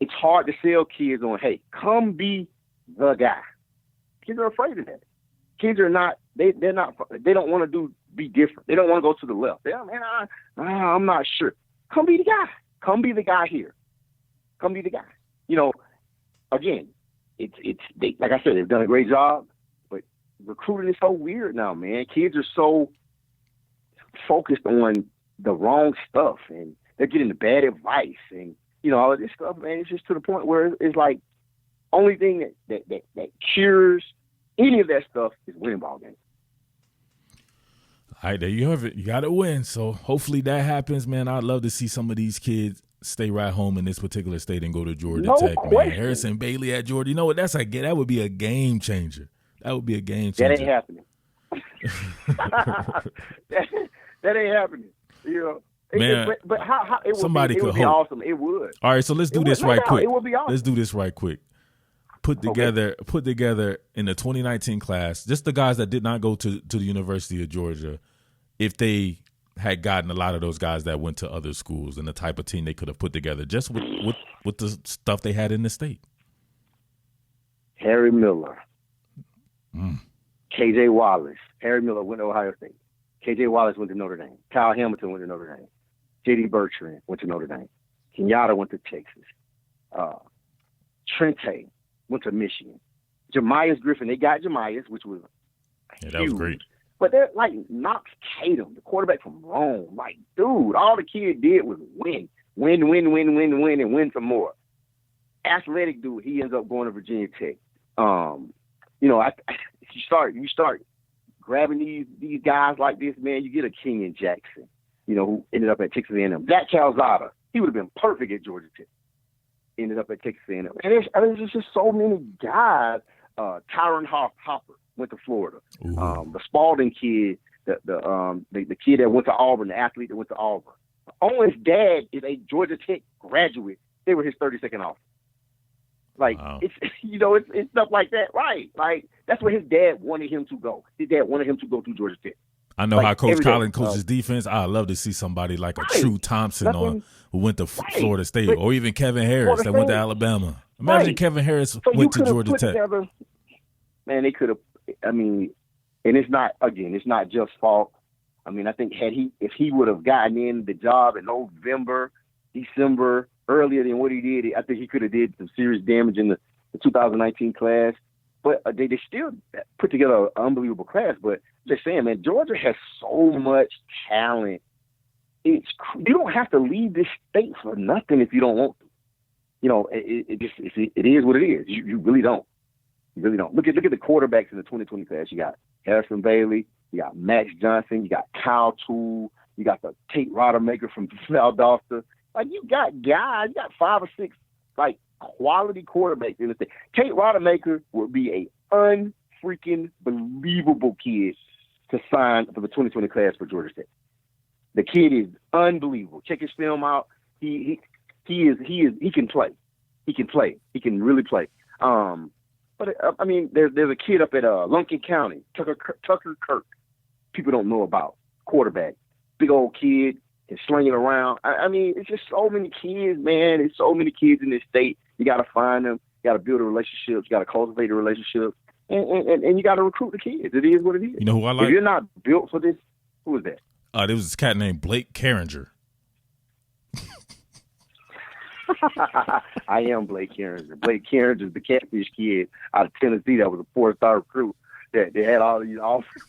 it's hard to sell kids on, hey, come be the guy. Kids are afraid of that. Kids are not, they don't want to be different. They don't want to go to the left. I'm not sure. Come be the guy. Come be the guy here. Come be the guy. Again, like I said, they've done a great job, but recruiting is so weird now, man. Kids are so focused on the wrong stuff, and they're getting the bad advice, and all of this stuff, man. It's just to the point where it's like only thing that cures any of that stuff is winning ball games. All right, there you have it. You got to win. So hopefully that happens, man. I'd love to see some of these kids stay right home in this particular state and go to Georgia Tech, man. Harrison Bailey at Georgia. You know what? That would be a game changer. That would be a game changer. That ain't happening. that ain't happening. Man, but how it would somebody be, it could would be hope. awesome. It would. All right, so let's do this right quick. It would be awesome. Let's do this right quick. Put together in the 2019 class, just the guys that did not go to the University of Georgia, if they had gotten a lot of those guys that went to other schools and the type of team they could have put together just with the stuff they had in the state. Harry Miller. KJ Wallace. Harry Miller went to Ohio State. KJ Wallace went to Notre Dame. Kyle Hamilton went to Notre Dame. JD Bertrand went to Notre Dame. Kenyatta went to Texas. Trente went to Michigan. Jemias Griffin, they got Jemias, which was huge. That was great. But they're like Knox Tatum, the quarterback from Rome. Like, dude, all the kid did was win, and win some more. Athletic dude, he ends up going to Virginia Tech. You start grabbing these guys like this, man. You get a Kenyon Jackson, who ended up at Texas A&M. Zach Calzada, he would have been perfect at Georgia Tech. Ended up at Texas A&M. And there's just so many guys. Tyron Hopper went to Florida. The Spalding kid, the kid that went to Auburn, the athlete that went to Auburn. Owen's dad is a Georgia Tech graduate. They were his 32nd offer. Like, wow. It's stuff like that, right? Like, that's where his dad wanted him to go. His dad wanted him to go to Georgia Tech. I know how Coach Collins coaches defense. I love to see somebody like a True Thompson who went to Florida State, or even Kevin Harris that went to Alabama. Imagine Kevin Harris went to Georgia Tech. Man, they could have. And it's not just fault. I think if he would have gotten in the job in November, December, earlier than what he did, I think he could have did some serious damage in the 2019 class. But they still put together an unbelievable class. But just saying, man, Georgia has so much talent. You don't have to leave this state for nothing if you don't want to. it is what it is. You really don't. You really don't. Look at the quarterbacks in the 2020 class. You got Harrison Bailey, you got Max Johnson, you got Kyle Toole, you got the Tate Rodemaker from Valdosta. Like, you got guys, you got 5 or 6 like quality quarterbacks in the thing. Tate Rodemaker would be a unfreaking believable kid to sign for the 2020 class for Georgia Tech. The kid is unbelievable. Check his film out. He can play. He can play. He can really play. But I mean, there's a kid up at Lumpkin County, Tucker Kirk. People don't know about quarterback. Big old kid, can sling it around. I mean, it's just so many kids, man. There's so many kids in this state. You got to find them. You got to build a relationship. You got to cultivate a relationship, and you got to recruit the kids. It is what it is. You know who I like? If you're not built for this, who is that? There was this cat named Blake Carringer. I am Blake Carringer. Blake Carringer is the catfish kid out of Tennessee that was a 4-star recruit that they had all these offers.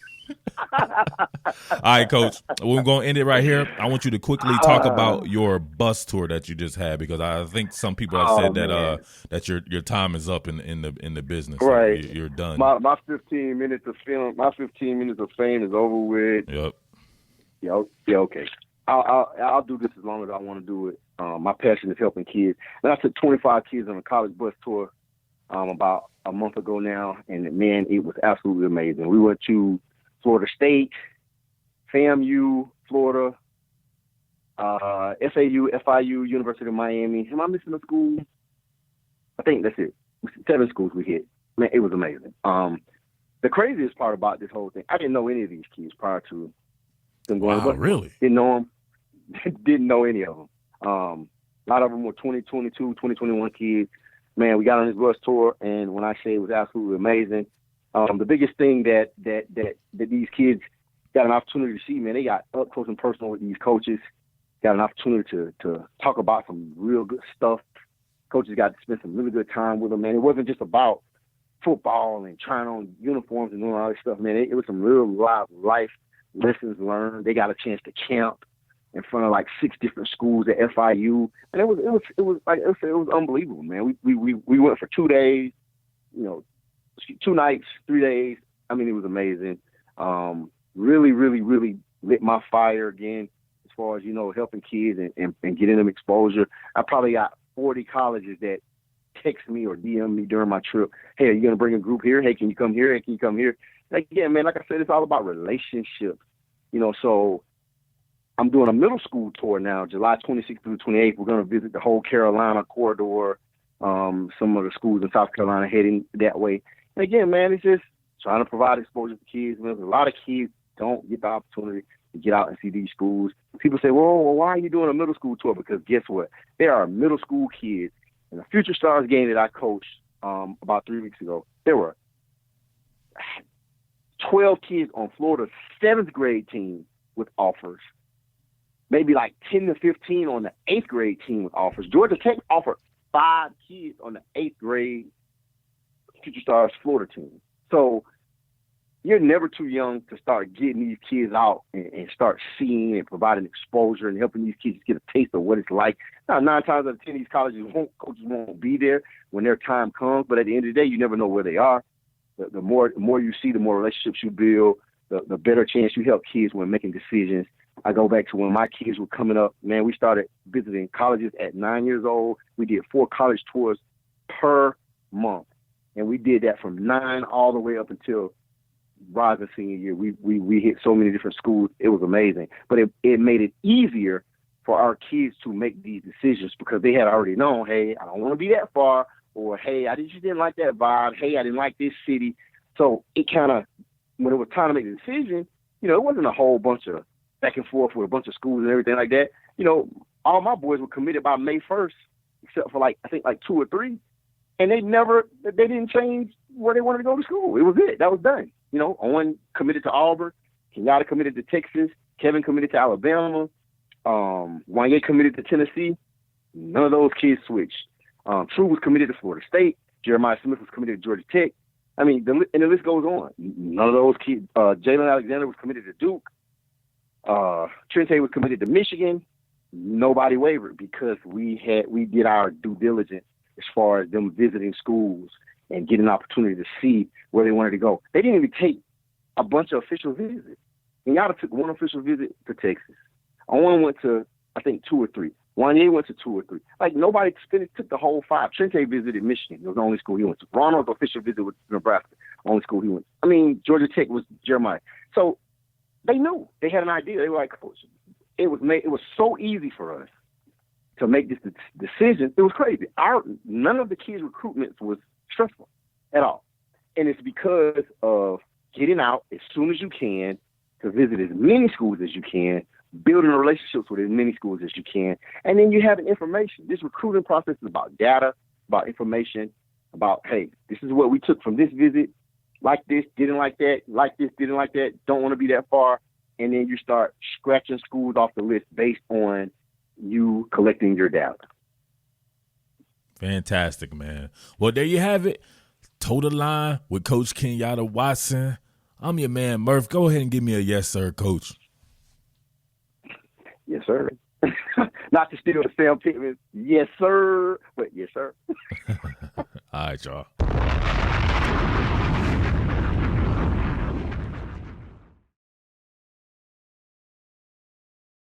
All right, Coach. We're going to end it right here. I want you to quickly talk about your bus tour that you just had, because I think some people have said that your time is up in the business. Right, you're done. My 15 minutes of fame is over with. Yep. Yeah. Okay. I'll do this as long as I want to do it. My passion is helping kids. And I took 25 kids on a college bus tour about a month ago now, and man, it was absolutely amazing. We went to Florida State, FAMU, Florida, FAU, FIU, University of Miami. Am I missing a school? I think that's it. 7 schools we hit. Man, it was amazing. The craziest part about this whole thing, I didn't know any of these kids prior to them going. Wow, really? Didn't know them. Didn't know any of them. A lot of them were 2022, 2021 kids. Man, we got on this bus tour, and when I say it was absolutely amazing, the biggest thing that these kids got an opportunity to see, man, they got up close and personal with these coaches, got an opportunity to talk about some real good stuff. Coaches got to spend some really good time with them, man. It wasn't just about football and trying on uniforms and doing all this stuff, man. It was some real life lessons learned. They got a chance to camp in front of like 6 different schools at FIU, and it was unbelievable, man. We went for 2 days, 2 nights, 3 days. I mean, it was amazing. Really, really, really lit my fire again as far as helping kids and getting them exposure. I probably got 40 colleges that text me or DM me during my trip. Hey, are you gonna bring a group here? Hey, can you come here? Hey, can you come here? Like, yeah, man. Like I said, it's all about relationships. So I'm doing a middle school tour now, July 26th through 28th. We're going to visit the whole Carolina corridor, some of the schools in South Carolina heading that way. And again, man, it's just trying to provide exposure to kids. Man, a lot of kids don't get the opportunity to get out and see these schools. People say, well, why are you doing a middle school tour? Because guess what? There are middle school kids. In the Future Stars game that I coached about 3 weeks ago, there were 12 kids on Florida's 7th grade team with offers. Maybe like 10 to 15 on the 8th grade team with offers. Georgia Tech offered 5 kids on the 8th grade Future Stars Florida team. So you're never too young to start getting these kids out and start seeing and providing exposure and helping these kids get a taste of what it's like. Now, 9 times out of 10, these coaches won't be there when their time comes. But at the end of the day, you never know where they are. The more you see, the more relationships you build, the better chance you help kids when making decisions. I go back to when my kids were coming up, man, we started visiting colleges at 9 years old. We did 4 college tours per month. And we did that from 9 all the way up until rising senior year. We hit so many different schools. It was amazing. But it made it easier for our kids to make these decisions because they had already known, hey, I don't want to be that far, or hey, I just didn't like that vibe. Hey, I didn't like this city. So it kind of, when it was time to make a decision, it wasn't a whole bunch of back and forth with a bunch of schools and everything like that. All my boys were committed by May 1st, except for I think 2 or 3. And they didn't change where they wanted to go to school. It was it. That was done. Owen committed to Auburn. Kenyatta committed to Texas. Kevin committed to Alabama. Wanye committed to Tennessee. None of those kids switched. True was committed to Florida State. Jeremiah Smith was committed to Georgia Tech. I mean, and the list goes on. None of those kids. Jalen Alexander was committed to Duke. Trente was committed to Michigan. nobody wavered because we did our due diligence as far as them visiting schools and getting an opportunity to see where they wanted to go. They didn't even take a bunch of official visits. Kenyatta took one official visit to Texas. Owen went to, I think, 2 or 3. Wanye went to 2 or 3. Like, nobody took the whole 5. Trente visited Michigan. It was the only school he went to. Ronald's official visit was Nebraska. Only school he went to. I mean, Georgia Tech was Jeremiah. So they knew. They had an idea. They were like, Coach, it was so easy for us to make this decision. It was crazy. None of the kids' recruitment was stressful at all. And it's because of getting out as soon as you can to visit as many schools as you can, building relationships with as many schools as you can, and then you have information. This recruiting process is about data, about information, about, hey, this is what we took from this visit, like this, didn't like that, like this, didn't like that, don't want to be that far, and then you start scratching schools off the list based on you collecting your data. Fantastic, man. Well, there you have it. Toe the line with Coach Kenyatta Watson. I'm your man, Murf. Go ahead and give me a yes, sir, Coach. Yes, sir. Not to steal the Sam Pittman. Yes, sir. But yes, sir. All right, y'all.